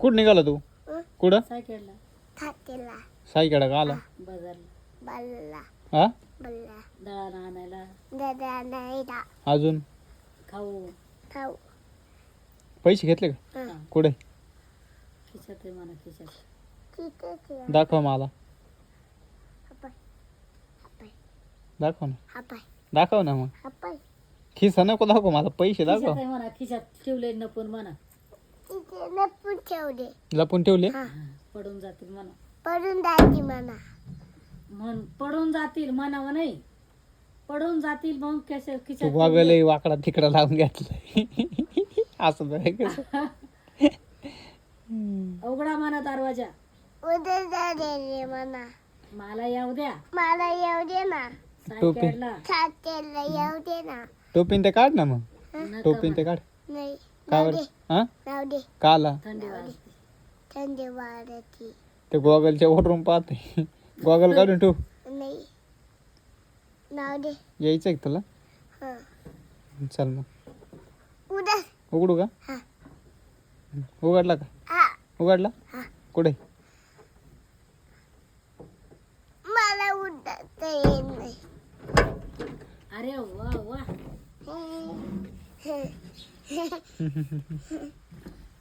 कुठं निघाला तू? कुठं? सायकलला थाटेला साईकडं का आला? बाजारला बल्ला हा बल्ला दळण आणायला दादा नाहीला अजून खाऊ खाऊ पैसे घेतले का? हा. कुठे? खिशात आहे म्हणा खिशात किती दाखव मला. हापाय हापाय दाखव ना. हापाय दाखव ना मग. हापाय खिसा नको दाखव मला, पैसे खिशात दाखव. आहे म्हणा खिशात ठेवले नपून म्हणा तिथे लपून ठेवले लपून ठेवले. हा पडून जातील म्हणा पडून जायची म्हणा म्हण पडून जातील म्हणावं नाही पडून जातील मग कशा तू खिशात बघायला वाकडा तिकडा लावून घेतलाय असं नाही कसं. उघडा म्हणा दरवाजा उद्या जाणे म्हणा मला येऊ द्या मला येऊ दे ना सायकलला थाटेला येऊ दे ना टोपीन ते काढ ना मग. नका टोपीन ते काढ. नाही का राहू बरं? दे हा राहू दे का आला? थंडी वाजते थंडी वाढती ते गॉगलच्या वरून पाहते. गॉगल काढून ठेव. नाही राहू दे यायचं का तुला? हा चल मग उद्या उघडू का? हा उघडला का? हा उघडला. हा कुठे? मला उडता येत नाही अरे वा वा हे.